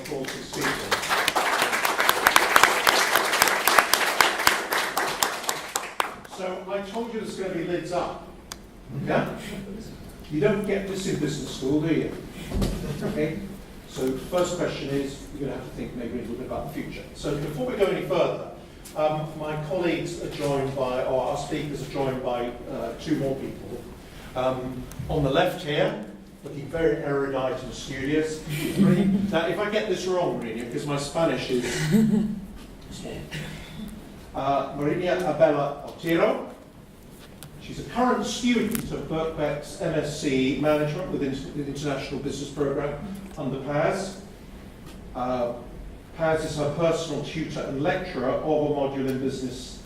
applause for the speakers. So I told you there's going to be lids up. Yeah? You don't get this in business school, do you? Okay? So the first question is, you're going to have to think maybe a little bit about the future. So before we go any further, my colleagues are joined by, or our speakers are joined by two more people. On the left here, looking very erudite and studious. Now, if I get this wrong, Marina, because my Spanish is small. Marina Abella Otero. She's a current student of Birkbeck's MSc Management within the International Business Programme under Paz. Paz is her personal tutor and lecturer of a module in business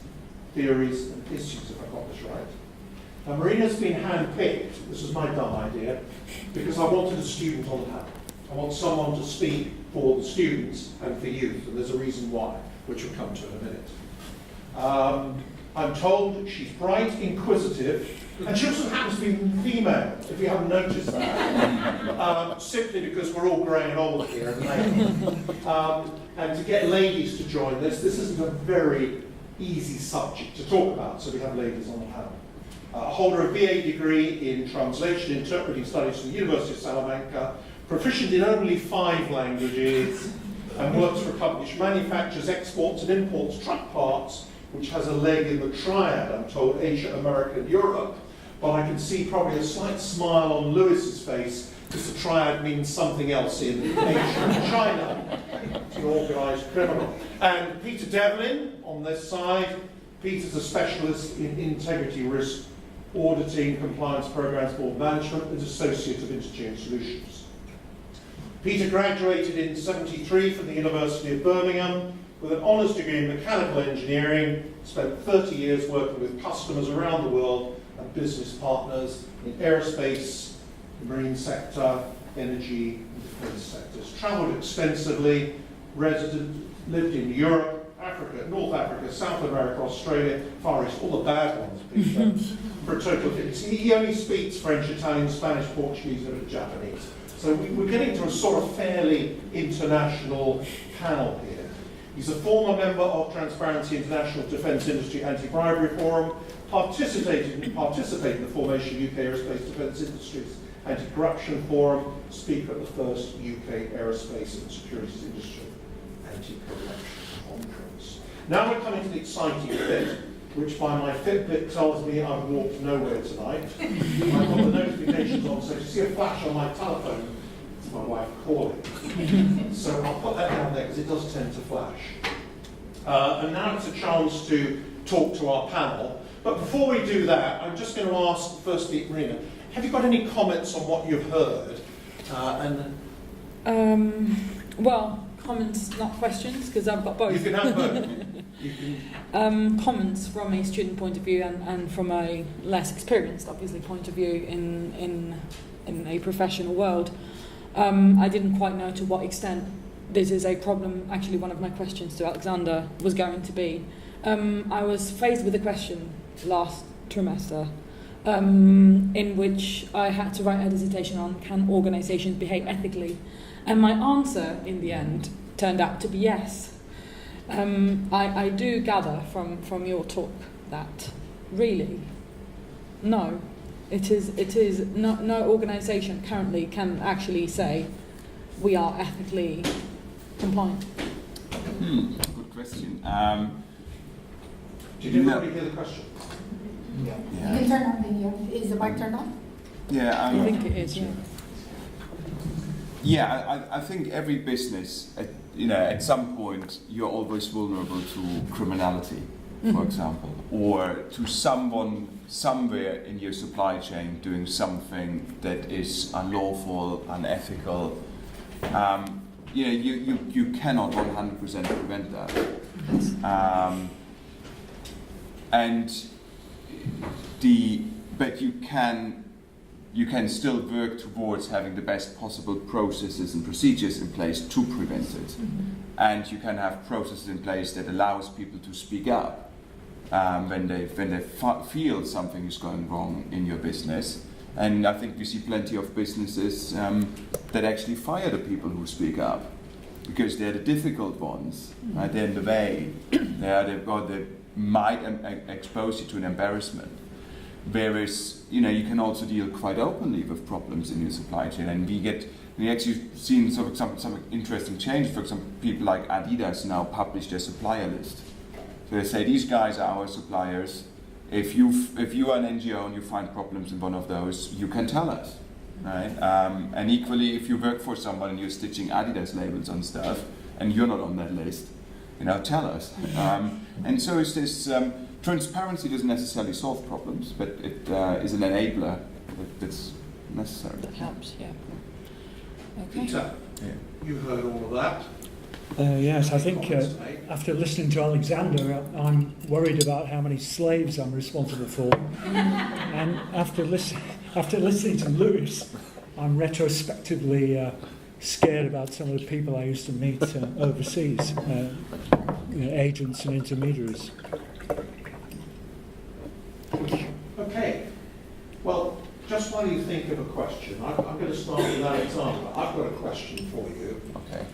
theories and issues, if I got this right. Now, Marina's been handpicked, this was my dumb idea, because I wanted a student on the panel. I want someone to speak for the students and for youth, and there's a reason why, which we'll come to in a minute. I'm told that she's bright, inquisitive, and she also happens to be female, if you haven't noticed that, simply because we're all growing old here and and to get ladies to join this isn't a very easy subject to talk about, so we have ladies on the panel. Holder of BA degree in translation interpreting studies from the University of Salamanca, proficient in only 5 languages, and works for a company which manufactures, exports and imports truck parts, which has a leg in the triad, I'm told, Asia, America and Europe. But I can see probably a slight smile on Lewis's face, because the triad means something else in Asia and China. It's an organised criminal. And Peter Devlin, on this side. Peter's a specialist in integrity risk auditing, compliance programs, board management, and associate of Interchange Solutions. Peter graduated in '73 from the University of Birmingham with an honours degree in mechanical engineering, spent 30 years working with customers around the world and business partners in aerospace, the marine sector, energy and defence sectors. Travelled extensively, lived in Europe, Africa, North Africa, South America, Australia, Far East, all the bad ones, for a total of 50. He only speaks French, Italian, Spanish, Portuguese, and Japanese. So we're getting to a sort of fairly international panel here. He's a former member of Transparency International Defence Industry Anti-Bribery Forum, participated in the formation of UK Aerospace Defence Industries Anti-Corruption Forum, speaker at the first UK Aerospace and Securities Industry Anti-Corruption Conference. Now we're coming to the exciting bit, which by my Fitbit tells me I've walked nowhere tonight. I've got the notifications on, so if you see a flash on my telephone, it's my wife calling. So I'll put that down there because it does tend to flash. And now it's a chance to talk to our panel. But before we do that, I'm just going to ask, firstly, Marina, have you got any comments on what you've heard? Well, comments, not questions, because I've got both. You can have both. Comments from a student point of view and from a less experienced, obviously, point of view in a professional world. I didn't quite know to what extent this is a problem. Actually, one of my questions to Alexander was going to be, I was faced with a question last trimester in which I had to write a dissertation on can organisations behave ethically, and my answer in the end turned out to be yes. I do gather from your talk that really, no, it is no organisation currently can actually say we are ethically compliant. Good question. Did you already hear the question? Yeah. You can turn on the, is the mic turned on? Yeah, I think it is, yeah. Yeah, I think every business, at some point, you're always vulnerable to criminality, for example, or to someone somewhere in your supply chain doing something that is unlawful, unethical. You cannot 100% prevent that. But you can still work towards having the best possible processes and procedures in place to prevent it. And you can have processes in place that allows people to speak up when they feel something is going wrong in your business. And I think we see plenty of businesses that actually fire the people who speak up, because they're the difficult ones. At the end of the day, they might expose you to an embarrassment. Whereas, you can also deal quite openly with problems in your supply chain, and we actually seen sort of some interesting change. For example, people like Adidas now publish their supplier list. So they say, these guys are our suppliers. If you are an NGO and you find problems in one of those, you can tell us, right? And equally, if you work for someone and you're stitching Adidas labels on stuff and you're not on that list, tell us. And so it's this transparency doesn't necessarily solve problems, but it is an enabler that's necessary. That helps, yeah. Okay. Peter, you heard all of that. Yes, I think after listening to Alexander, I'm worried about how many slaves I'm responsible for. And after listening to Lewis, I'm retrospectively scared about some of the people I used to meet overseas, agents and intermediaries. Okay. Well, just while you think of a question, I'm going to start with Alexander. I've got a question for you. Okay.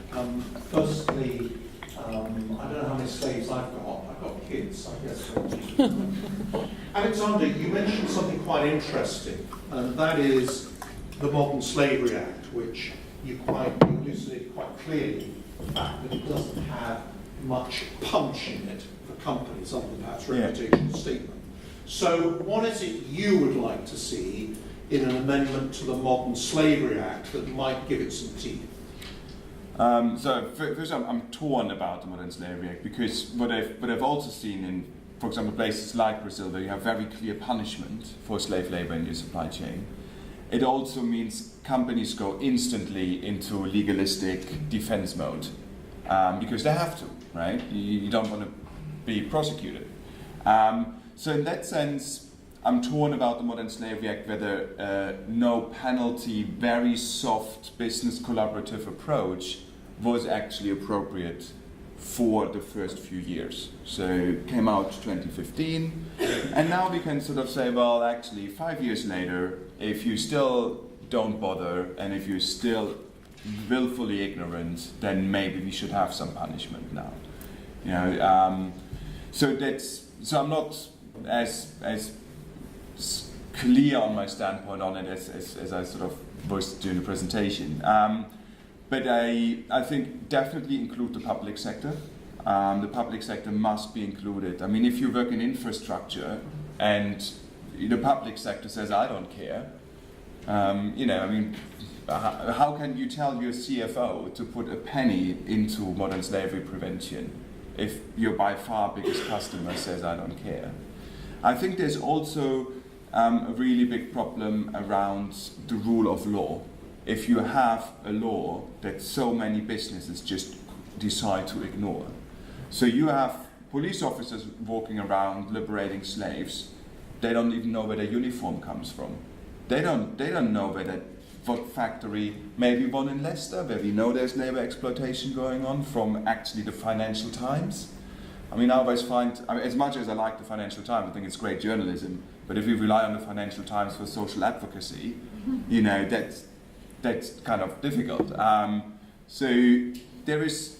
Firstly, I don't know how many slaves I've got kids, I guess. Alexander, you mentioned something quite interesting, and that is the Modern Slavery Act, which you elucidated quite clearly, the fact that it doesn't have much punch in it for companies, other than perhaps reputation statement. So what is it you would like to see in an amendment to the Modern Slavery Act that might give it some teeth? So first, I'm torn about the Modern Slavery Act, because what I've also seen in, for example, places like Brazil, where you have very clear punishment for slave labor in your supply chain, it also means companies go instantly into legalistic defense mode, because they have to, right? You don't want to be prosecuted. So in that sense, I'm torn about the Modern Slavery Act, whether no penalty, very soft business collaborative approach was actually appropriate for the first few years. So it came out 2015, and now we can sort of say, well, actually 5 years later, if you still don't bother and if you're still willfully ignorant, then maybe we should have some punishment now. So I'm not as clear on my standpoint on it as I sort of voiced during the presentation. But I think definitely include the public sector. The public sector must be included. I mean, if you work in infrastructure and the public sector says, I don't care, how can you tell your CFO to put a penny into modern slavery prevention if your by far biggest customer says, I don't care? I think there's also a really big problem around the rule of law. If you have a law that so many businesses just decide to ignore. So you have police officers walking around liberating slaves. They don't even know where their uniform comes from. They don't know what factory, maybe one in Leicester, where we know there's labor exploitation going on, from actually the Financial Times. I mean, I always find, as much as I like the Financial Times, I think it's great journalism, but if you rely on the Financial Times for social advocacy, that's kind of difficult. So there is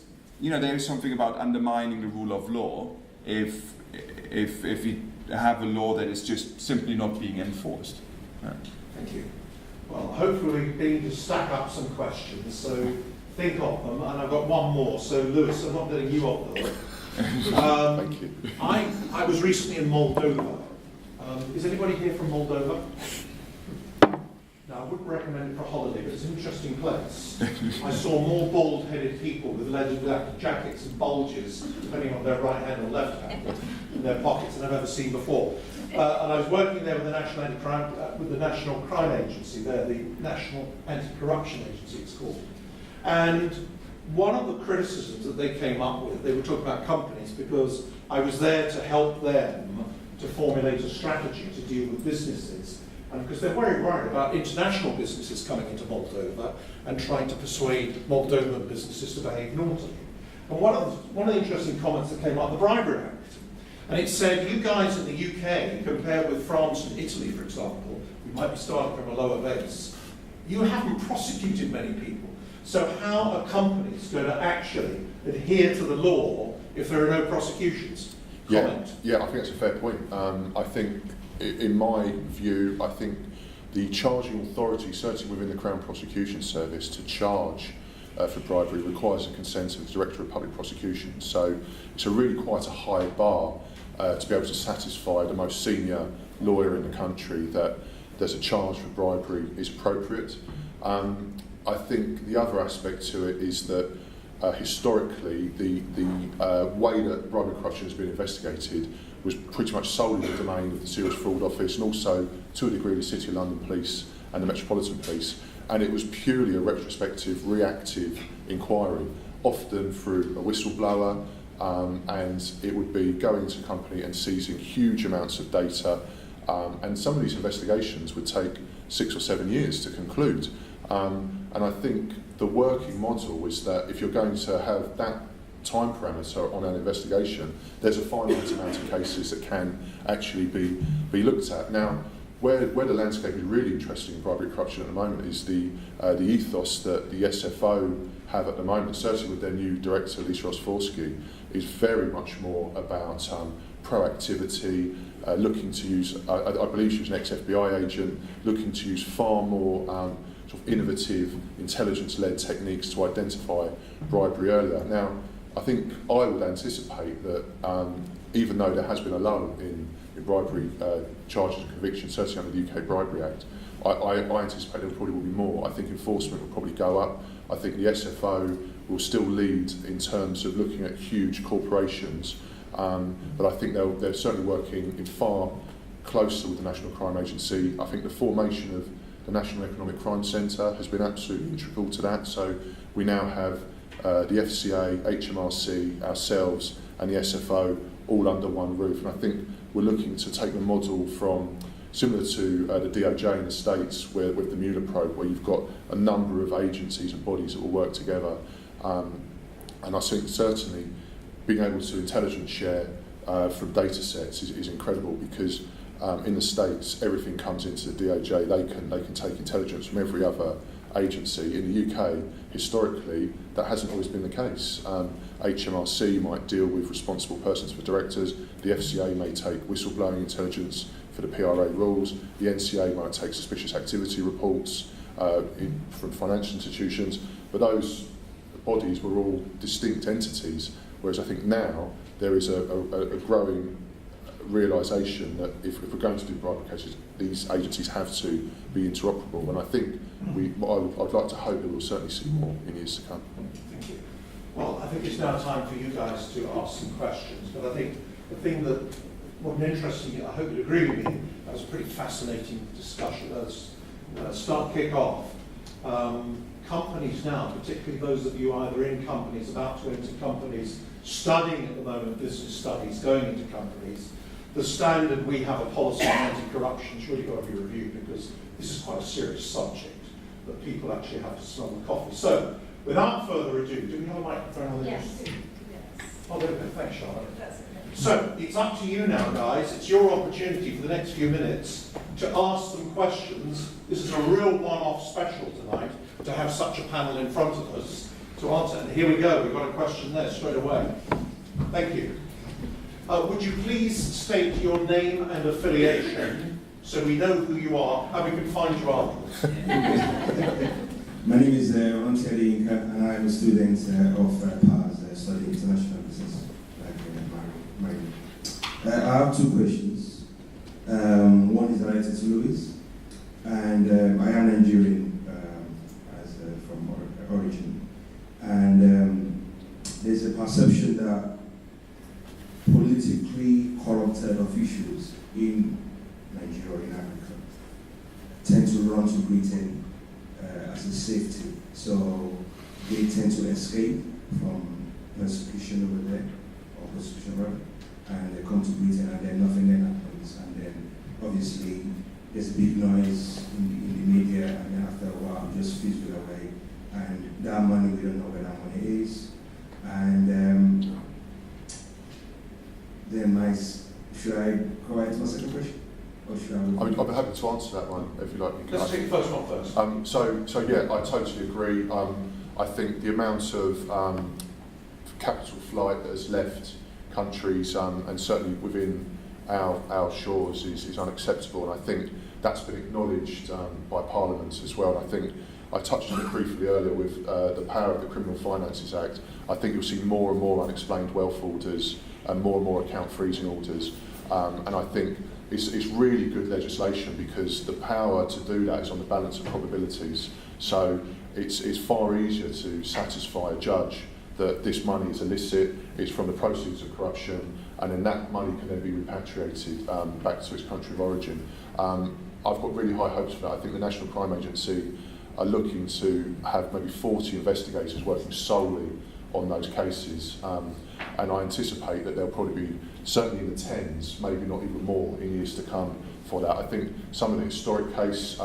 something about undermining the rule of law if we have a law that is just simply not being enforced. Yeah. Thank you. Well, hopefully we've been to stack up some questions, so think of them. And I've got one more. So Lewis, I'm not letting you off the hook. Thank you. I was recently in Moldova. Is anybody here from Moldova? Now, I wouldn't recommend it for a holiday, but it's an interesting place. I saw more bald-headed people with leather jackets and bulges, depending on their right hand or left hand, in their pockets than I've ever seen before. And I was working there with the National Crime Agency, there, the National Anti-Corruption Agency, it's called. And one of the criticisms that they came up with, they were talking about companies, because I was there to help them to formulate a strategy to deal with businesses. And because they're very worried about international businesses coming into Moldova and trying to persuade Moldovan businesses to behave naughtily. And one of the interesting comments that came up, the Bribery Act. And it said, you guys in the UK, compared with France and Italy, for example, we might be starting from a lower base, you haven't prosecuted many people. So how are companies going to actually adhere to the law if there are no prosecutions? Comment. Yeah, I think that's a fair point. I think, in my view, I think the charging authority, certainly within the Crown Prosecution Service, to charge for bribery requires the consent of the Director of Public Prosecution. So it's really quite a high bar to be able to satisfy the most senior lawyer in the country that there's a charge for bribery is appropriate. I think the other aspect to it is that historically the way that bribery and corruption has been investigated was pretty much solely the domain of the Serious Fraud Office, and also to a degree the City of London Police and the Metropolitan Police, and it was purely a retrospective, reactive inquiry, often through a whistleblower, and it would be going to a company and seizing huge amounts of data, and some of these investigations would take 6 or 7 years to conclude. And I think the working model is that if you're going to have that time parameter on an investigation, there's a finite amount of cases that can actually be looked at. Now, where the landscape is really interesting in bribery and corruption at the moment is the ethos that the SFO have at the moment, certainly with their new director, Lisa Osforsky, is very much more about proactivity, looking to use, I believe she was an ex-FBI agent, looking to use far more sort of innovative, intelligence-led techniques to identify bribery earlier. Now, I think I would anticipate that even though there has been a lull in bribery charges and convictions, certainly under the UK Bribery Act, I anticipate there probably will be more. I think enforcement will probably go up. I think the SFO will still lead in terms of looking at huge corporations, but I think they're certainly working in far closer with the National Crime Agency. I think the formation of the National Economic Crime Centre has been absolutely integral to that. So we now have the FCA, HMRC, ourselves and the SFO all under one roof. And I think we're looking to take the model from similar to the DOJ in the States with the Mueller probe, where you've got a number of agencies and bodies that will work together. And I think certainly being able to intelligence share from data sets is incredible, because in the States everything comes into the DOJ. They can take intelligence from every other agency. In the UK, historically, that hasn't always been the case. HMRC might deal with responsible persons for directors, the FCA may take whistleblowing intelligence for the PRA rules, the NCA might take suspicious activity reports from financial institutions, but those bodies were all distinct entities, whereas I think now there is a growing realisation that if we're going to do bribery cases, these agencies have to be interoperable, and I think I'd like to hope that we'll certainly see more in years to come. Thank you. Well, I think it's now time for you guys to ask some questions, but I think the thing that more interesting, I hope you'd agree with me, that was a pretty fascinating discussion. Let's kick off. Companies now, particularly those of you either in companies, about to enter companies, studying at the moment business studies, going into companies, the standard we have a policy on anti-corruption has really got to be reviewed, because this is quite a serious subject that people actually have to smell the coffee. So, without further ado, do we have a microphone on the Yes. Oh, there we go. Thanks, Charlotte. That's okay. So, it's up to you now, guys. It's your opportunity for the next few minutes to ask them questions. This is a real one-off special tonight, to have such a panel in front of us to answer. And here we go. We've got a question there straight away. Thank you. Would you please state your name and affiliation so we know who you are and we can find you afterwards? My name is Ontieri Inka, and I'm a student of PAS, studying international business. I have two questions. One is related to Louis, and I am Nigerian from origin. And there's a perception that politically corrupted officials in Nigeria or in Africa tend to run to Britain as a safety. So they tend to escape from persecution over there, or persecution rather, and they come to Britain and then nothing then happens. And then obviously there's a big noise in the media, and then after a while it just fizzles away. And that money, we don't know where that money is. And then should I go ahead to my second question? Or should I'll be happy to answer that one if you like. Let's take the first one first. So yeah, I totally agree. I think the amount of capital flight that has left countries and certainly within our shores is unacceptable, and I think that's been acknowledged by Parliament as well. And I think I touched on it briefly earlier with the power of the Criminal Finances Act. I think you'll see more and more unexplained wealth orders and more account freezing orders, and I think it's really good legislation because the power to do that is on the balance of probabilities. So it's far easier to satisfy a judge that this money is illicit, it's from the proceeds of corruption, and then that money can then be repatriated back to its country of origin. I've got really high hopes for that. I think the National Crime Agency are looking to have maybe 40 investigators working solely on those cases, and I anticipate that there'll probably be certainly in the tens, maybe not even more in years to come for that. I think some of the historic case,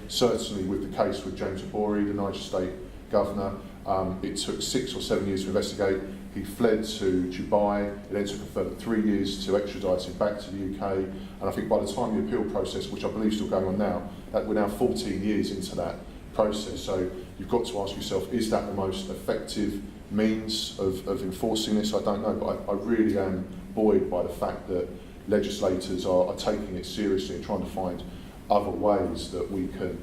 certainly with the case with James Abori, the Niger State Governor, it took 6 or 7 years to investigate. He fled to Dubai. It then took a further 3 years to extradite him back to the UK. And I think by the time the appeal process, which I believe is still going on now, that we're now 14 years into that process. So you've got to ask yourself, is that the most effective means of enforcing this? I don't know, but I really am buoyed by the fact that legislators are taking it seriously and trying to find other ways that we can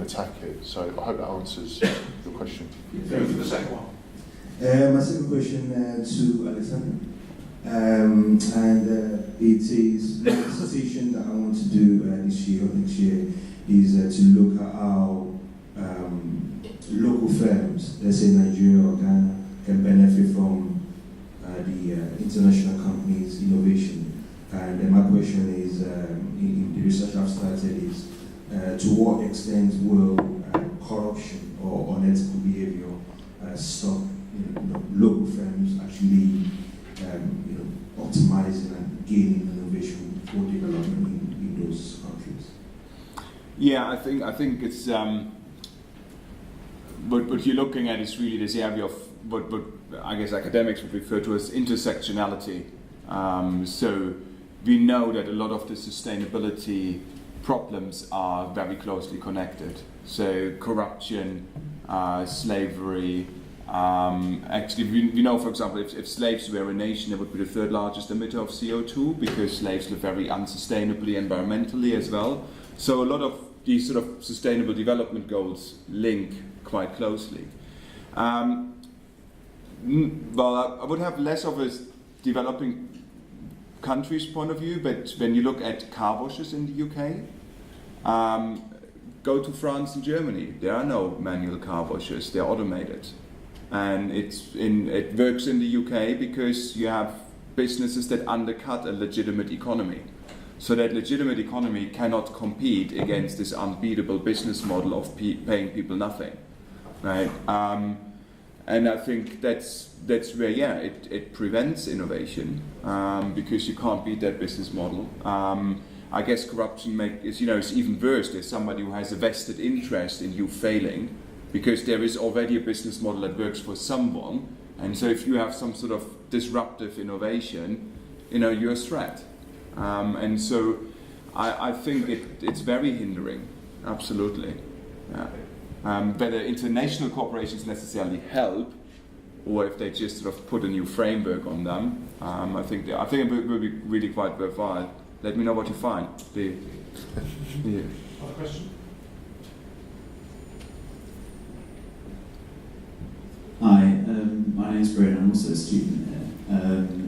attack it. So I hope that answers the question. Go for the second one. My second question to Alexander, and it is my decision that I want to do this year or next year is to look at how local firms, let's say Nigeria or Ghana, can benefit from the international companies' innovation. And my question is, in the research I've started, is to what extent will corruption or unethical behaviour stop local firms actually optimizing and gaining innovation for development in those countries? Yeah, I think it's what you're looking at is really this area of what I guess academics would refer to as intersectionality. So we know that a lot of the sustainability problems are very closely connected. So corruption, slavery. Actually, we know, for example, if slaves were a nation, it would be the third largest emitter of CO2 because slaves live very unsustainably environmentally as well. So a lot of these sort of sustainable development goals link quite closely. Well, I would have less of a developing countries point of view, but when you look at car washes in the UK, go to France and Germany. There are no manual car washes; they're automated, and it works in the UK because you have businesses that undercut a legitimate economy. So that legitimate economy cannot compete against this unbeatable business model of paying people nothing, right? And I think that's where it prevents innovation because you can't beat that business model. I guess corruption is even worse. There's somebody who has a vested interest in you failing because there is already a business model that works for someone, and so if you have some sort of disruptive innovation, you're a threat. And so I think it's very hindering, absolutely. Yeah. Whether international corporations necessarily help, or if they just sort of put a new framework on them, I think it will be really quite worthwhile. Let me know what you find. Other question? Hi, my name is Brian. I'm also a student here,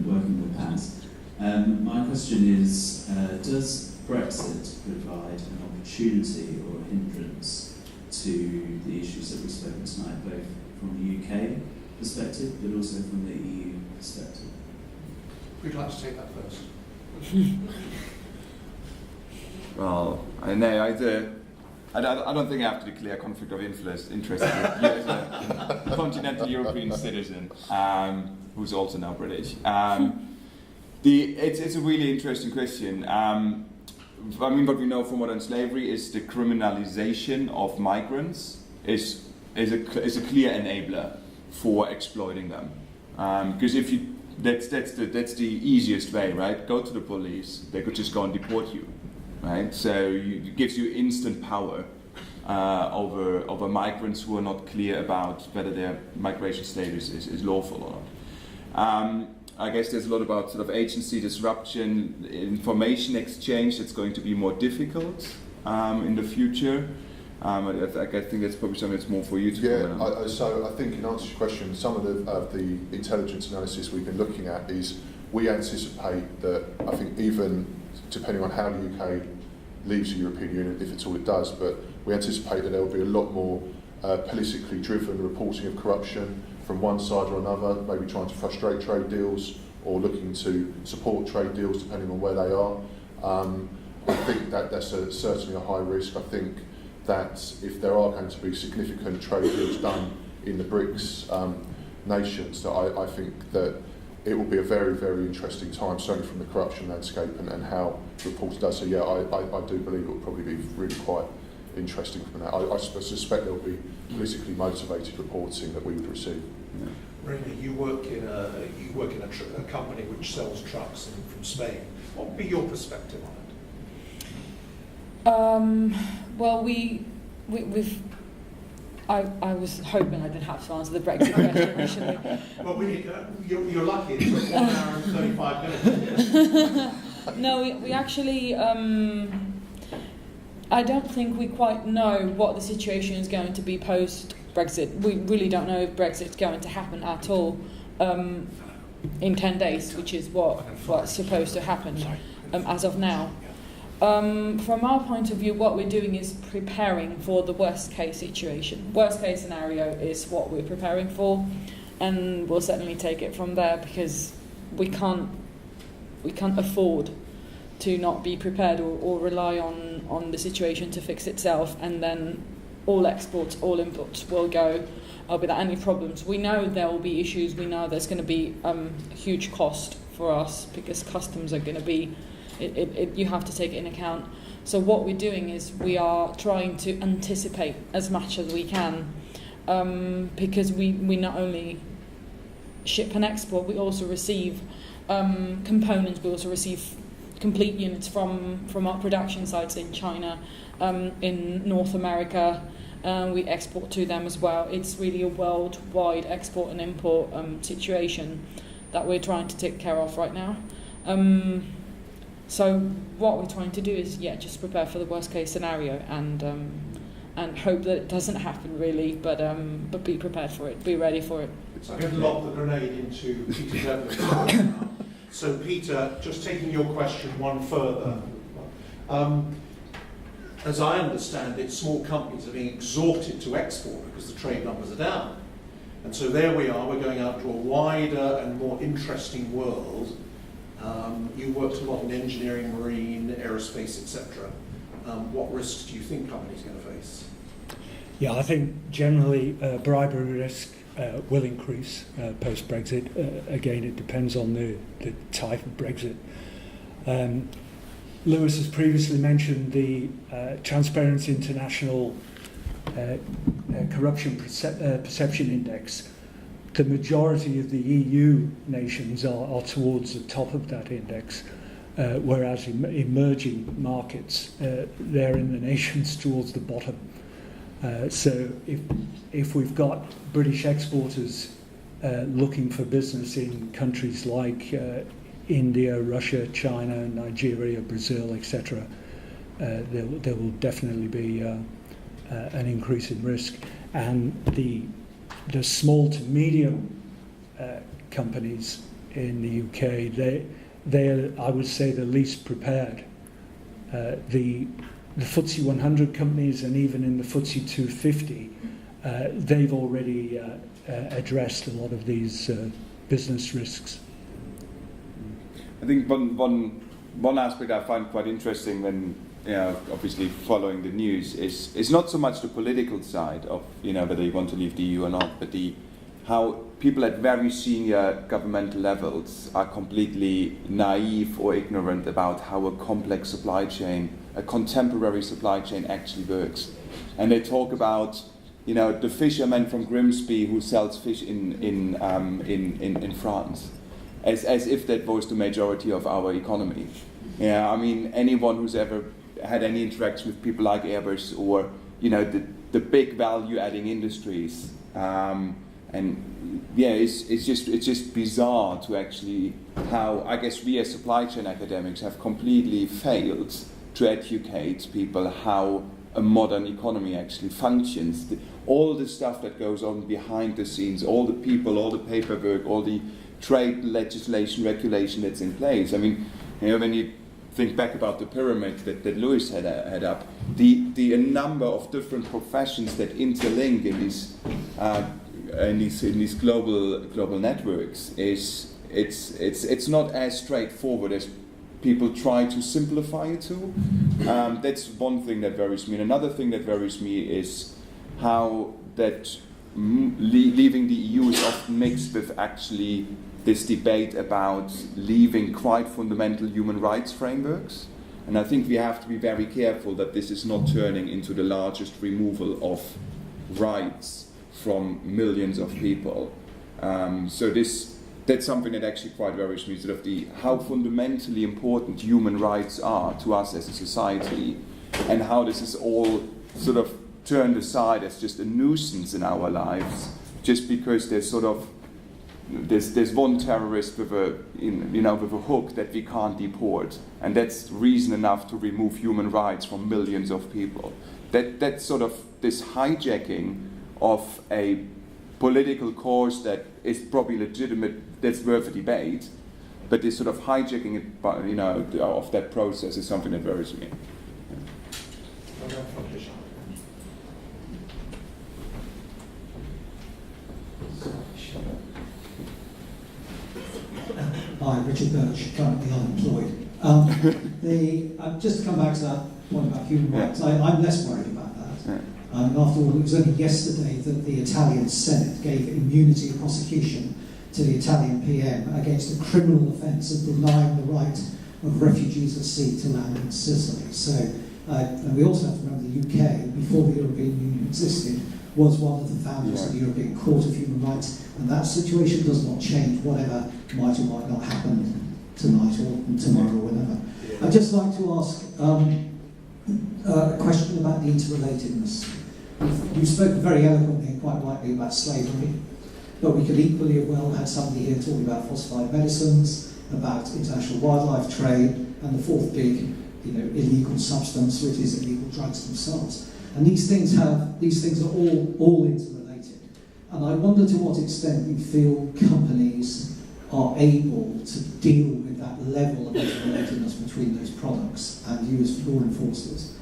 working with PAS. My question is, does Brexit provide an opportunity or a hindrance to the issues that we've spoken tonight, both from the UK perspective, but also from the EU perspective? Who'd like to take that first? Well, I know I don't think I have to declare conflict of interest as a continental European citizen who's also now British. It's a really interesting question. What we know from modern slavery is the criminalization of migrants is a clear enabler for exploiting them. Because that's the easiest way, right? Go to the police; they could just go and deport you, right? So it gives you instant power over migrants who are not clear about whether their migration status is lawful or not. I guess there's a lot about sort of agency disruption, information exchange that's going to be more difficult in the future. I think that's probably something that's more for you to comment on. So I think in answer to your question, some of the intelligence analysis we've been looking at is we anticipate that, I think even depending on how the UK leaves the European Union, if at all it does, but we anticipate that there will be a lot more politically driven reporting of corruption from one side or another, maybe trying to frustrate trade deals or looking to support trade deals depending on where they are. I think that's certainly a high risk. I think that if there are going to be significant trade deals done in the BRICS nations, that I think that it will be a very, very interesting time, certainly from the corruption landscape and how reports does. So yeah, I do believe it will probably be really quite interesting from that. I suspect there will be politically motivated reporting that we would receive. Yeah. Really, you work in a company which sells trucks from Spain. What would be your perspective on it? Well, we've. I was hoping I didn't have to answer the Brexit question initially. Well, you're lucky. It took 1 hour and 35 minutes. No, we actually. I don't think we quite know what the situation is going to be post-Brexit. We really don't know if Brexit's going to happen at all in 10 days, which is what's supposed to happen as of now. From our point of view, what we're doing is preparing for the worst case situation. Worst case scenario is what we're preparing for, and we'll certainly take it from there because we can't afford to not be prepared or rely on the situation to fix itself, and then all exports, all imports will go without any problems. We know there will be issues. We know there's going to be a huge cost for us because customs are going to be. You have to take it in account. So what we're doing is we are trying to anticipate as much as we can because we not only ship and export, we also receive components, we also receive complete units from our production sites in China, in North America. We export to them as well. It's really a worldwide export and import situation that we're trying to take care of right now. So what we're trying to do is, just prepare for the worst case scenario and hope that it doesn't happen really, but be prepared for it, be ready for it. I'm going to lob the grenade into Peter Devlin. So Peter, just taking your question one further, as I understand it, small companies are being exhorted to export because the trade numbers are down. And so there we are, we're going out to a wider and more interesting world. You worked a lot in engineering, marine, aerospace, etc. What risks do you think companies are going to face? Yeah, I think generally bribery risk will increase post-Brexit. Again, it depends on the type of Brexit. Lewis has previously mentioned the Transparency International Corruption Perception Index. The majority of the EU nations are towards the top of that index, whereas emerging markets, they're in the nations towards the bottom. So if we've got British exporters looking for business in countries like India, Russia, China, Nigeria, Brazil, etc., there will definitely be an increase in risk. And the small to medium companies in the UK, they are, I would say, the least prepared. The FTSE 100 companies and even in the FTSE 250, they've already addressed a lot of these business risks. I think one aspect I find quite interesting when obviously following the news is not so much the political side of whether you want to leave the EU or not, but how people at very senior governmental levels are completely naive or ignorant about how a complex supply chain, a contemporary supply chain actually works. And they talk about the fisherman from Grimsby who sells fish in France, as if that was the majority of our economy. Yeah, I mean, anyone who's ever had any interaction with people like Airbus or the big value-adding industries. And yeah, it's just bizarre to actually how I guess we as supply chain academics have completely failed to educate people how a modern economy actually functions. All the stuff that goes on behind the scenes, all the people, all the paperwork, all the trade legislation, regulation that's in place. I mean, when you think back about the pyramid that Lewis had up, the number of different professions that interlink in these global networks it's not as straightforward as people try to simplify it to. That's one thing that worries me. And another thing that worries me is how that leaving the EU is often mixed with actually this debate about leaving quite fundamental human rights frameworks. And I think we have to be very careful that this is not turning into the largest removal of rights from millions of people. So that's something that actually quite worries me, sort of how fundamentally important human rights are to us as a society, and how this is all sort of turned aside as just a nuisance in our lives, just because there's one terrorist with a hook that we can't deport, and that's reason enough to remove human rights from millions of people. That's sort of this hijacking of a political cause that is probably legitimate, that's worth a debate, but this sort of hijacking it, of that process is something that worries me. Hi, Richard Birch, currently unemployed. Just to come back to that point about human rights, I'm less worried about that. After all, it was only yesterday that the Italian Senate gave immunity of prosecution to the Italian PM against a criminal offence of denying the right of refugees at sea to land in Sicily. So, and we also have to remember the UK, before the European Union existed, was one of the founders of the European Court of Human Rights, and that situation does not change, whatever might or might not happen tonight or tomorrow or whenever. I'd just like to ask a question about the interrelatedness. You've spoken very eloquently and quite rightly about slavery, but we could equally have well had somebody here talking about falsified medicines, about international wildlife trade, and the fourth big, illegal substance, which is illegal drugs themselves. And these things are all interrelated. And I wonder to what extent you feel companies are able to deal with that level of interrelatedness between those products and you as law enforcers.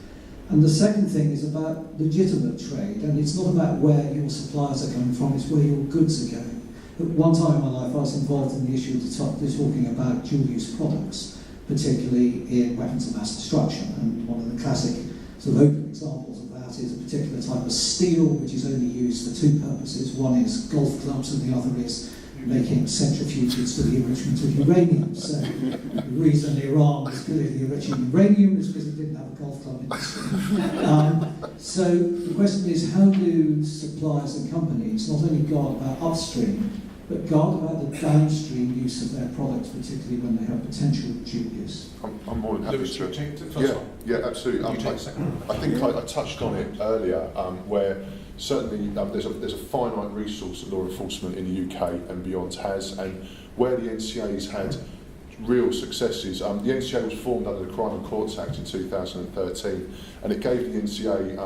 And the second thing is about legitimate trade, and it's not about where your suppliers are coming from, it's where your goods are going. At one time in my life I was involved in the issue of talking about dual-use products, particularly in weapons of mass destruction, and one of the classic sort of open examples of that is a particular type of steel which is only used for two purposes. One is golf clubs and the other is making centrifuges for the enrichment of uranium. So the reason Iran was clearly enriching uranium is because it didn't have a golf club industry. So the question is, how do suppliers and companies not only guard about upstream, but guard about the downstream use of their products, particularly when they have potential dual use? I'm more than happy Lewis, to. take the first one. Yeah, absolutely. I think I touched on it earlier, where certainly there's a finite resource that law enforcement in the UK and beyond has, and where the NCA's had real successes. The NCA was formed under the Crime and Courts Act in 2013, and it gave the NCA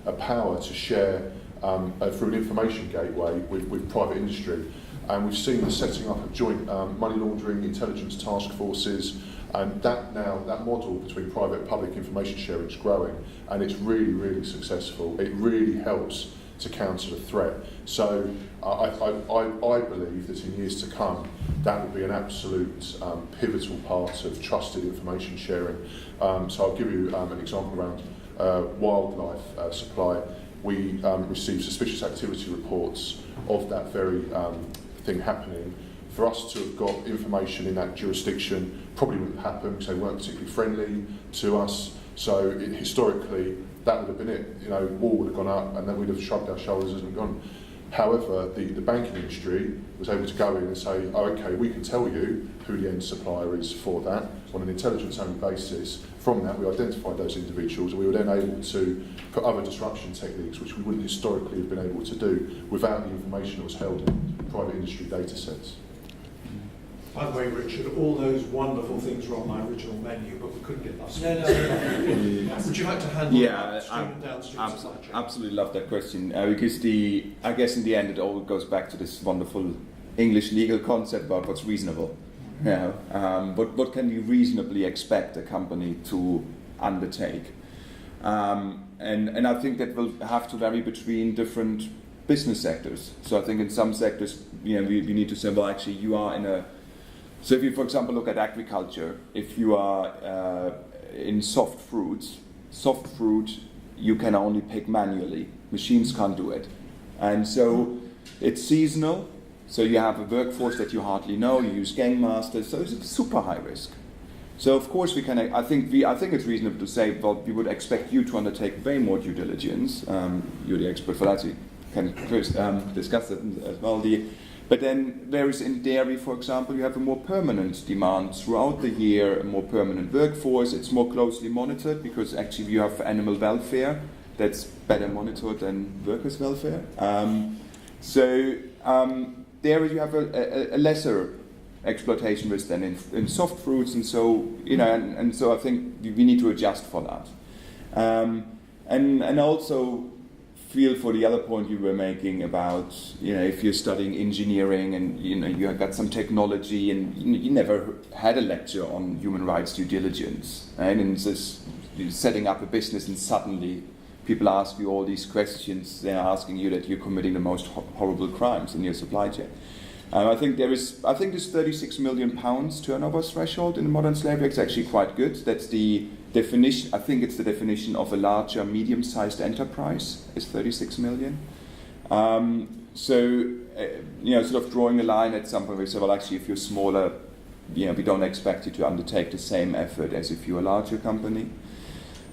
a power to share through an information gateway with private industry. And we've seen the setting up of joint money laundering intelligence task forces, and that model between private and public information sharing is growing, and it's really, really successful. It really helps to counter the threat. So I believe that in years to come, that will be an absolute pivotal part of trusted information sharing. So I'll give you an example around wildlife supply. We receive suspicious activity reports of that very thing happening. For us to have got information in that jurisdiction probably wouldn't happen because they weren't particularly friendly to us. So historically, that would have been it. War would have gone up, and then we'd have shrugged our shoulders and gone. However, the banking industry was able to go in and say, oh, okay, we can tell you who the end supplier is for that on an intelligence-only basis. From that, we identified those individuals, and we were then able to put other disruption techniques, which we wouldn't historically have been able to do without the information that was held in private industry data sets. By the way, Richard, all those wonderful things were on my original menu, but we couldn't get last week. No. Would you like to handle Yeah, upstream and downstream supply chain? absolutely love that question because I guess in the end it all goes back to this wonderful English legal concept about what's reasonable. What can you reasonably expect a company to undertake? And I think that will have to vary between different business sectors. So I think in some sectors, we need to say, well, actually, you are in a. So if you, for example, look at agriculture, if you are in soft fruit, you can only pick manually. Machines can't do it. And so it's seasonal, so you have a workforce that you hardly know, you use gang masters, so it's super high risk. So of course we can, I think it's reasonable to say, well, we would expect you to undertake way more due diligence. You're the expert for that, so you can discuss it as well. But then whereas in dairy, for example, you have a more permanent demand throughout the year, a more permanent workforce. It's more closely monitored because actually you have animal welfare that's better monitored than workers' welfare. Dairy you have a lesser exploitation risk than in soft fruits, and so and so I think we need to adjust for that. And also feel for the other point you were making about, if you're studying engineering and, you have got some technology and you never had a lecture on human rights due diligence, right? And it's just you're setting up a business and suddenly people ask you all these questions. They're asking you that you're committing the most horrible crimes in your supply chain. I think this £36 million turnover threshold in the modern slavery is actually quite good. That's the definition. I think it's the definition of a larger, medium-sized enterprise is 36 million. Sort of drawing a line at some point, we say, well, actually, if you're smaller, we don't expect you to undertake the same effort as if you're a larger company.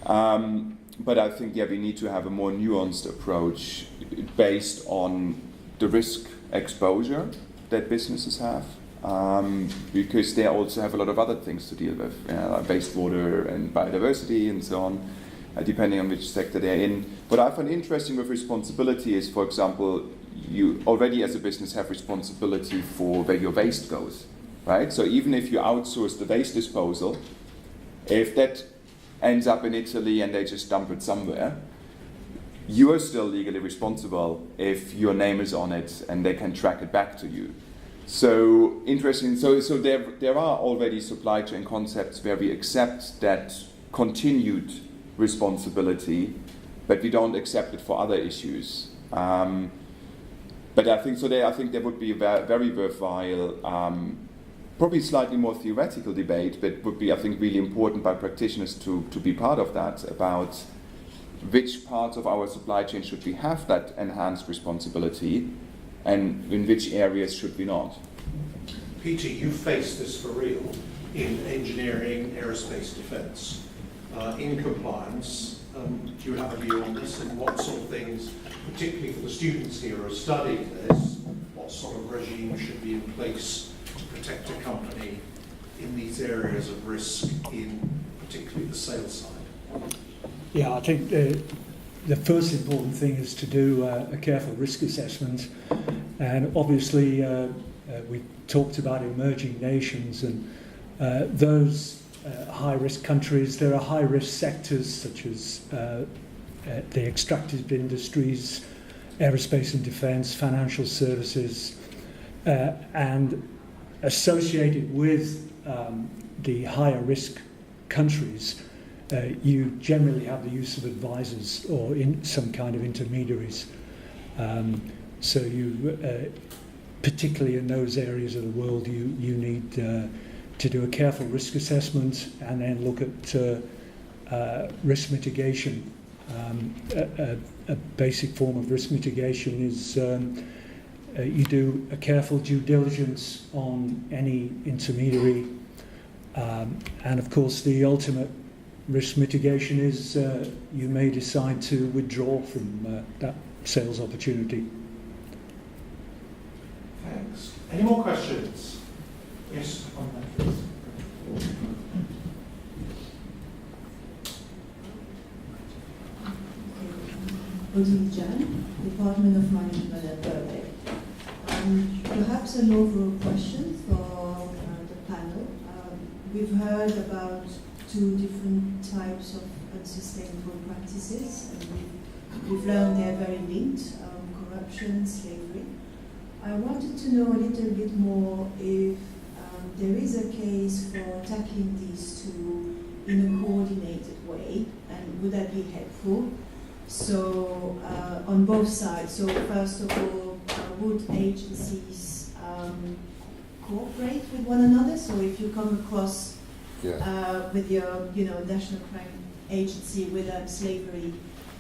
But I think, we need to have a more nuanced approach based on the risk exposure that businesses have, because they also have a lot of other things to deal with, like wastewater and biodiversity and so on, depending on which sector they're in. What I find interesting with responsibility is, for example, you already as a business have responsibility for where your waste goes, right? So even if you outsource the waste disposal, if that ends up in Italy and they just dump it somewhere, you are still legally responsible if your name is on it and they can track it back to you. So interesting. So there are already supply chain concepts where we accept that continued responsibility, but we don't accept it for other issues. But I think there would be a very worthwhile, probably slightly more theoretical debate, but would be, I think, really important by practitioners to be part of that, about which parts of our supply chain should we have that enhanced responsibility and in which areas should we not. Peter, you face this for real in engineering, aerospace defence, in compliance. Do you have a view on this, and what sort of things, particularly for the students here who are studying this, what sort of regime should be in place to protect a company in these areas of risk, in particularly the sales side? Yeah, I think the first important thing is to do a careful risk assessment, and obviously we talked about emerging nations and those high-risk countries. There are high-risk sectors such as the extractive industries, aerospace and defence, financial services, and associated with the higher-risk countries, you generally have the use of advisors or in some kind of intermediaries. So you, particularly in those areas of the world, you need to do a careful risk assessment and then look at risk mitigation. A basic form of risk mitigation is you do a careful due diligence on any intermediary, and of course the ultimate risk mitigation is you may decide to withdraw from that sales opportunity. Thanks. Any more questions? Yes, on that, please. Odile Jan, Department of Management at Birkbeck. Perhaps an overall question for the panel. We've heard about two different types of unsustainable practices, and we've learned they're very linked, corruption, slavery. I wanted to know a little bit more if there is a case for tackling these two in a coordinated way, and would that be helpful? So on both sides. So first of all, would agencies cooperate with one another? So if you come across with your, National Crime Agency with slavery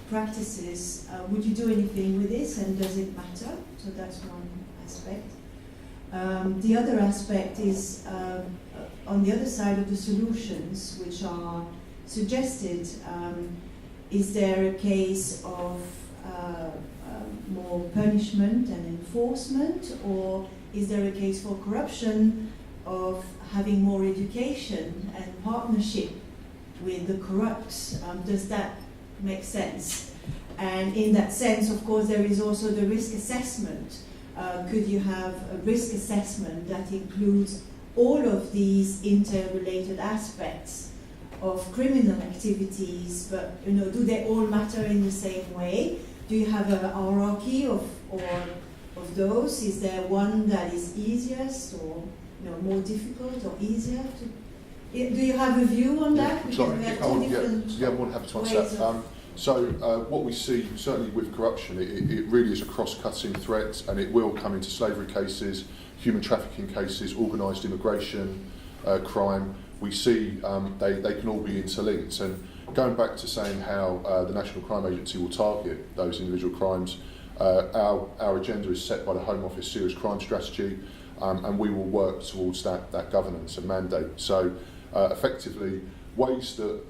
practices, would you do anything with this, and does it matter? So that's one aspect. The other aspect is on the other side of the solutions which are suggested. Is there a case of more punishment and enforcement, or is there a case for corruption of having more education and partnership with the corrupt? Does that make sense? And in that sense, of course, there is also the risk assessment. Could you have a risk assessment that includes all of these interrelated aspects of criminal activities, but do they all matter in the same way? Do you have a hierarchy of those? Is there one that is easiest, or more difficult, or easier to? Do you have a view on that? Because Sorry, we have two different I'm more than happy to answer that. So what we see, certainly with corruption, it really is a cross-cutting threat, and it will come into slavery cases, human trafficking cases, organised immigration, crime. We see they can all be interlinked. And going back to saying how the National Crime Agency will target those individual crimes, our agenda is set by the Home Office Serious Crime Strategy, and we will work towards that governance and mandate. So effectively, ways that,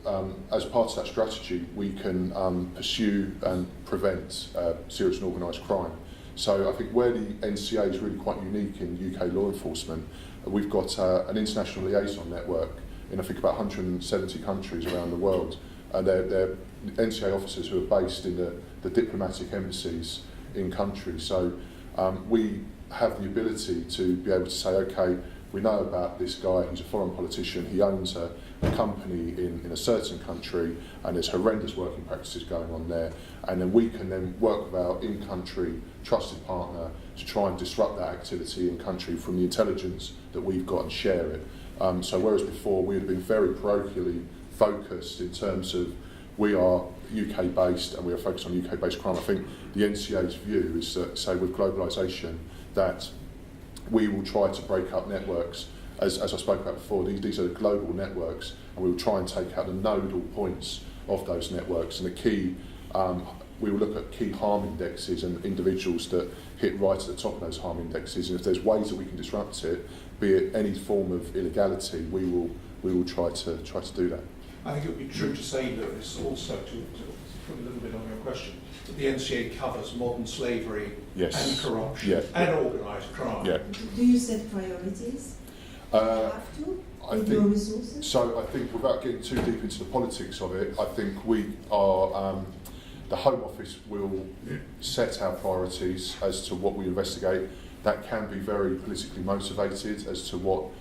as part of that strategy, we can pursue and prevent serious and organised crime. So I think where the NCA is really quite unique in UK law enforcement, we've got an international liaison network in I think about 170 countries around the world. They're NCA officers who are based in the diplomatic embassies in countries. So we have the ability to be able to say, okay, we know about this guy, he's a foreign politician, he owns a company in a certain country, and there's horrendous working practices going on there, and then we can then work with our in-country trusted partner to try and disrupt that activity in country from the intelligence that we've got and share it. So whereas before we had been very parochially focused in terms of we are UK based and we are focused on UK based crime, I think the NCA's view is that, say with globalisation, that we will try to break up networks, as I spoke about before. These are global networks, and we will try and take out the nodal points of those networks. And the key, we will look at key harm indexes and individuals that hit right at the top of those harm indexes. And if there's ways that we can disrupt it, be it any form of illegality, we will try to do that. I think it would be true to say, Lewis, also to put a little bit on your question, that the NCA covers modern slavery and corruption and organised crime. Yeah. Do you set priorities? Do you have to? With your resources? So I think, without getting too deep into the politics of it, I think we are, the Home Office will set our priorities as to what we investigate. That can be very politically motivated as to what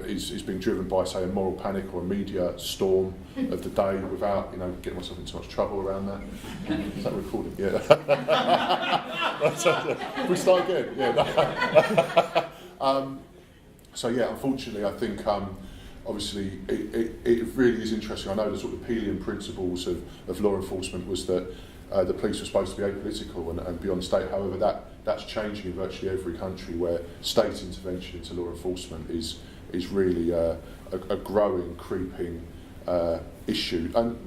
is being driven by, say, a moral panic or a media storm of the day, without getting myself into too much trouble around that. Is that recorded? Yeah. We start again. Yeah. So yeah, unfortunately, I think obviously it really is interesting. I know the sort of Pelian principles of law enforcement was that the police were supposed to be apolitical and beyond state. However, that's changing in virtually every country, where state intervention into law enforcement is really a growing, creeping issue, and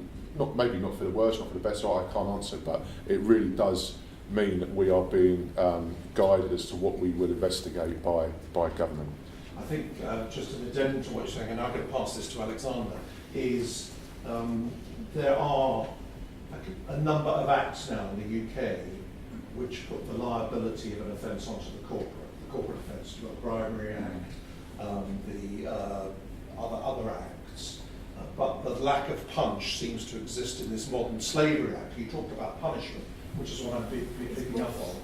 maybe not for the worse, not for the better. I can't answer, but it really does mean that we are being guided as to what we will investigate by government. I think just an addendum to what you're saying, and I'm going to pass this to Alexander, is there are a number of acts now in the UK which put the liability of an offence onto the corporate offence. You've got the Bribery Act, the other acts, but the lack of punch seems to exist in this modern slavery act. You talked about punishment, which is what I'm picking up on.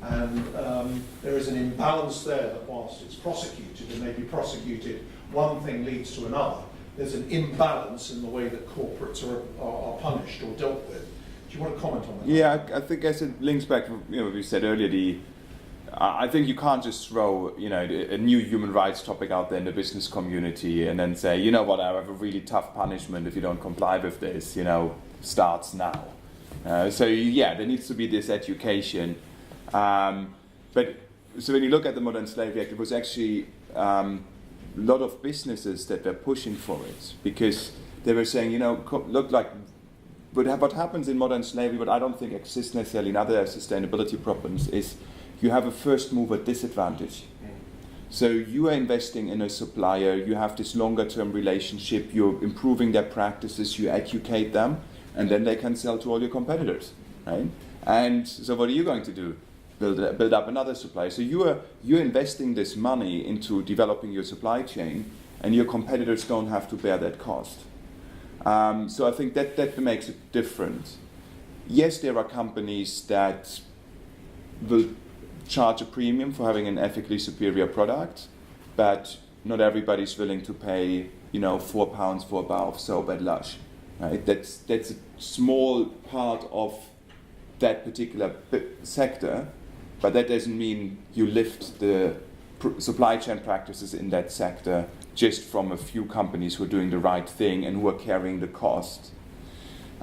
And there is an imbalance there that whilst it's prosecuted and may be prosecuted, one thing leads to another. There's an imbalance in the way that corporates are punished or dealt with. Do you want to comment on that? Yeah, I think as it links back to what we said earlier, I think you can't just throw a new human rights topic out there in the business community and then say, you know what, I have a really tough punishment if you don't comply with this, starts now. So there needs to be this education. But so when you look at the Modern Slavery Act, it was actually a lot of businesses that were pushing for it because they were saying, look like what happens in modern slavery, but I don't think exists necessarily in other sustainability problems, is you have a first mover disadvantage. So you are investing in a supplier, you have this longer term relationship, you're improving their practices, you educate them, and then they can sell to all your competitors, right? And so what are you going to do? Build up another supplier. So you're investing this money into developing your supply chain, and your competitors don't have to bear that cost. So I think that makes it different. Yes, there are companies that will charge a premium for having an ethically superior product, but not everybody's willing to pay, £4 for a bar of soap at Lush. Right? That's a small part of that particular sector, but that doesn't mean you lift the supply chain practices in that sector just from a few companies who are doing the right thing and who are carrying the cost.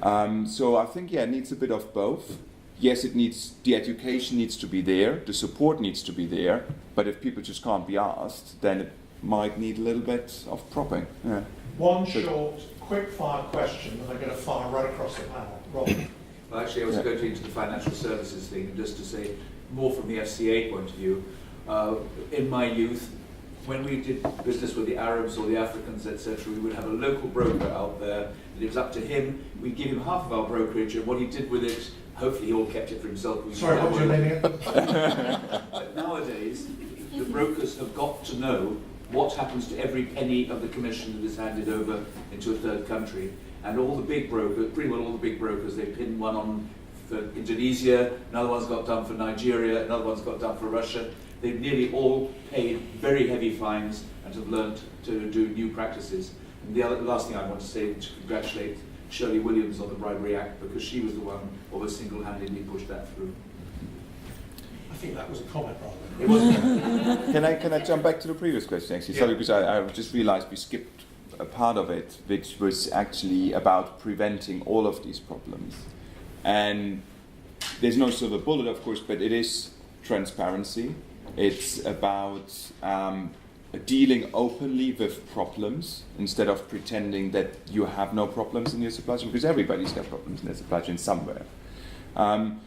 So I think, it needs a bit of both. Yes, the education needs to be there, the support needs to be there, but if people just can't be asked, then it might need a little bit of propping. Yeah. One short, quick-fire question, and I'm going to fire right across the panel. Rob. Well, actually, I was going to into the financial services thing, and just to say, more from the FCA point of view, in my youth, when we did business with the Arabs or the Africans, etc., we would have a local broker out there, and it was up to him. We'd give him half of our brokerage, and what he did with it, hopefully he all kept it for himself. Sorry, what was your name again? But nowadays, the brokers have got to know what happens to every penny of the commission that is handed over into a third country. And all the big brokers, pretty well all the big brokers, they pin one on for Indonesia, another one's got done for Nigeria, another one's got done for Russia. They've nearly all paid very heavy fines and have learned to do new practices. And the last thing I want to say is to congratulate Shirley Williams on the Bribery Act, because she was the one who almost single-handedly pushed that through. I think that was a comment, rather. It was. Can I jump back to the previous question, actually? Sorry, because I just realised we skipped a part of it, which was actually about preventing all of these problems. And there's no silver bullet, of course, but it is transparency. It's about dealing openly with problems instead of pretending that you have no problems in your supply chain, because everybody's got problems in their supply chain somewhere.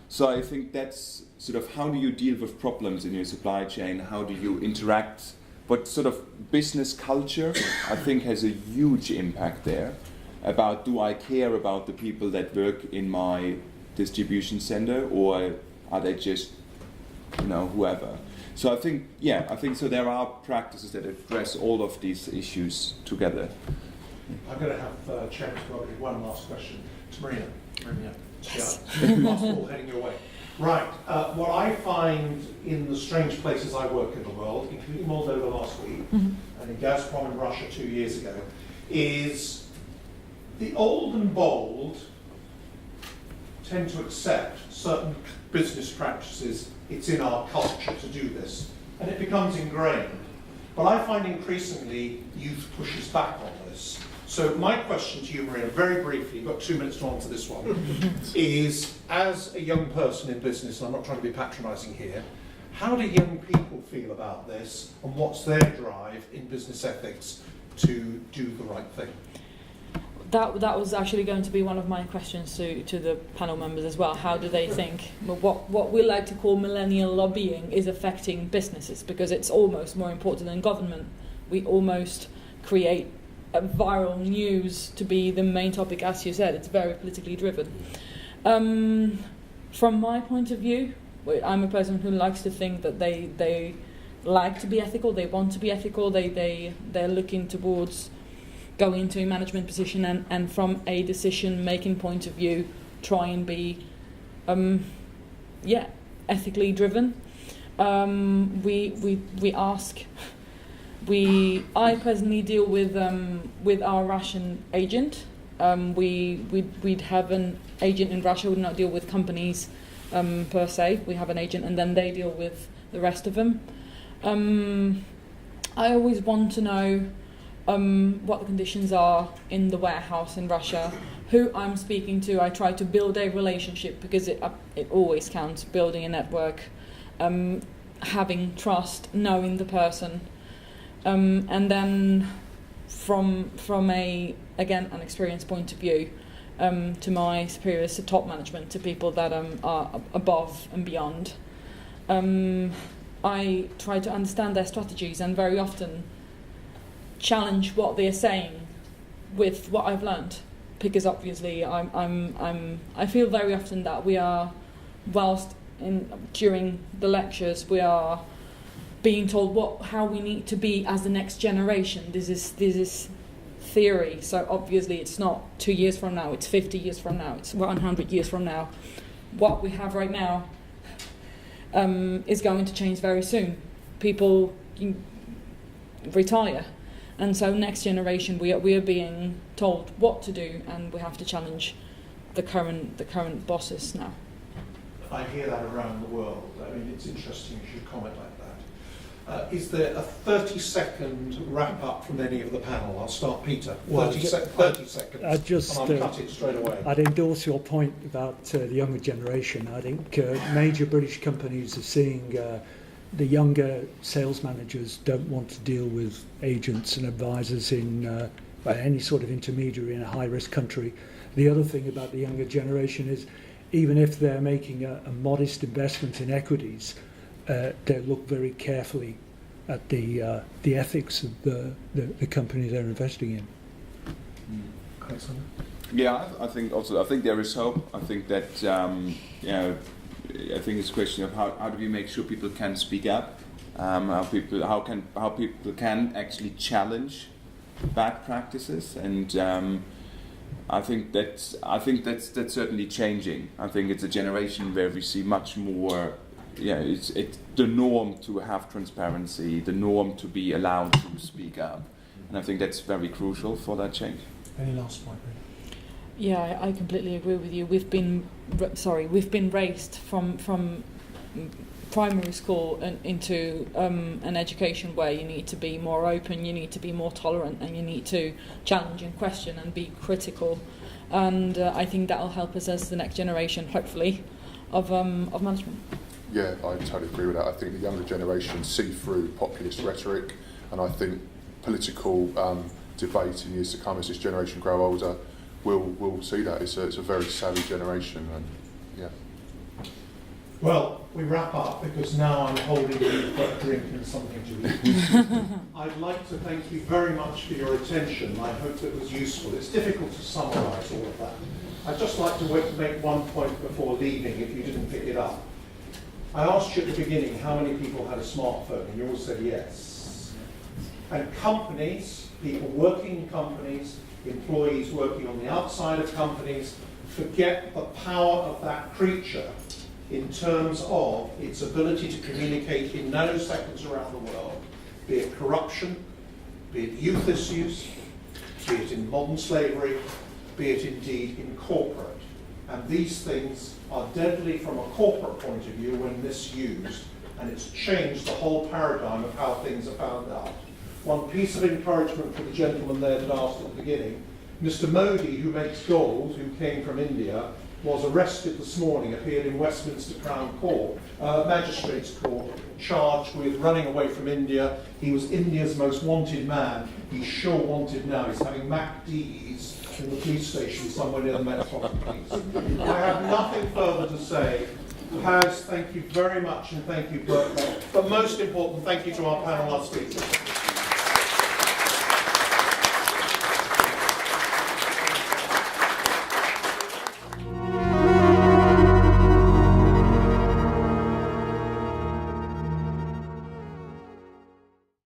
So I think that's sort of how do you deal with problems in your supply chain, how do you interact, what sort of business culture I think has a huge impact there about do I care about the people that work in my distribution center, or are they just, whoever. So I think so there are practices that address all of these issues together. I'm going to have Chairman Scott one last question to Marina. Yes. Last ball heading your way. Right. What I find in the strange places I work in the world, including Moldova last week, and in Gazprom in Russia 2 years ago, is the old and bold tend to accept certain business practices. It's in our culture to do this, and it becomes ingrained. But I find increasingly youth pushes back on this. So my question to you, Maria, very briefly, you've got 2 minutes to answer this one, is as a young person in business, and I'm not trying to be patronising here, how do young people feel about this, and what's their drive in business ethics to do the right thing? That was actually going to be one of my questions to the panel members as well. How do they think what we like to call millennial lobbying is affecting businesses? Because it's almost more important than government. We almost create viral news to be the main topic, as you said. It's very politically driven. From my point of view, I'm a person who likes to think that they like to be ethical, they want to be ethical, they're looking towards going into a management position and from a decision-making point of view, try and be ethically driven. I personally deal with our Russian agent. We'd have an agent in Russia. We would not deal with companies per se. We have an agent, and then they deal with the rest of them. I always want to know what the conditions are in the warehouse in Russia, who I'm speaking to. I try to build a relationship because it always counts. Building a network, having trust, knowing the person. And then from an experience point of view, to my superiors, to top management, to people that are above and beyond, I try to understand their strategies and very often challenge what they're saying with what I've learned, because obviously I feel very often that we are, during the lectures, we are being told how we need to be as the next generation. This is theory, so obviously it's not 2 years from now, it's 50 years from now, it's 100 years from now. What we have right now is going to change very soon. People retire, and so next generation we are being told what to do, and we have to challenge the current bosses now. I hear that around the world. I mean, it's interesting you should comment like that. Is there a 30-second wrap-up from any of the panel? I'll start, Peter. 30 seconds, and I'll cut it straight away. I'd endorse your point about the younger generation. I think major British companies are seeing the younger sales managers don't want to deal with agents and advisors in any sort of intermediary in a high-risk country. The other thing about the younger generation is, even if they're making a modest investment in equities, they look very carefully at the ethics of the company they're investing in. Yeah, I think there is hope. I think that I think it's a question of how do we make sure people can speak up, how people can actually challenge bad practices, and I think that's certainly changing. I think it's a generation where we see much more. It's the norm to have transparency, the norm to be allowed to speak up, and I think that's very crucial for that change. Any last point? Yeah, I completely agree with you. We've been raised from primary school into an education where you need to be more open, you need to be more tolerant, and you need to challenge and question and be critical. And I think that will help us as the next generation, hopefully, of management. Yeah, I totally agree with that. I think the younger generation see through populist rhetoric, and I think political debate in years to come as this generation grow older will see that. It's a very savvy generation, and yeah. Well, we wrap up because now I'm holding you for a drink and something to eat. I'd like to thank you very much for your attention. I hope it was useful. It's difficult to summarise all of that. I'd just like to make one point before leaving, if you didn't pick it up. I asked you at the beginning how many people had a smartphone, and you all said yes. And companies, people working in companies, employees working on the outside of companies, forget the power of that creature in terms of its ability to communicate in nanoseconds around the world, be it corruption, be it youth issues, be it in modern slavery, be it indeed in corporate. And these things are deadly from a corporate point of view when misused, and it's changed the whole paradigm of how things are found out. One piece of encouragement for the gentleman there that asked at the beginning, Mr. Modi, who makes gold, who came from India, was arrested this morning, appeared in Westminster Crown Court, Magistrates Court, charged with running away from India. He was India's most wanted man. He's sure wanted now. He's having MacD's in the police station somewhere near the Metropolitan Police. I have nothing further to say. Paz, thank you very much, and thank you, Birkbeck. But most important, thank you to our panel, our speakers.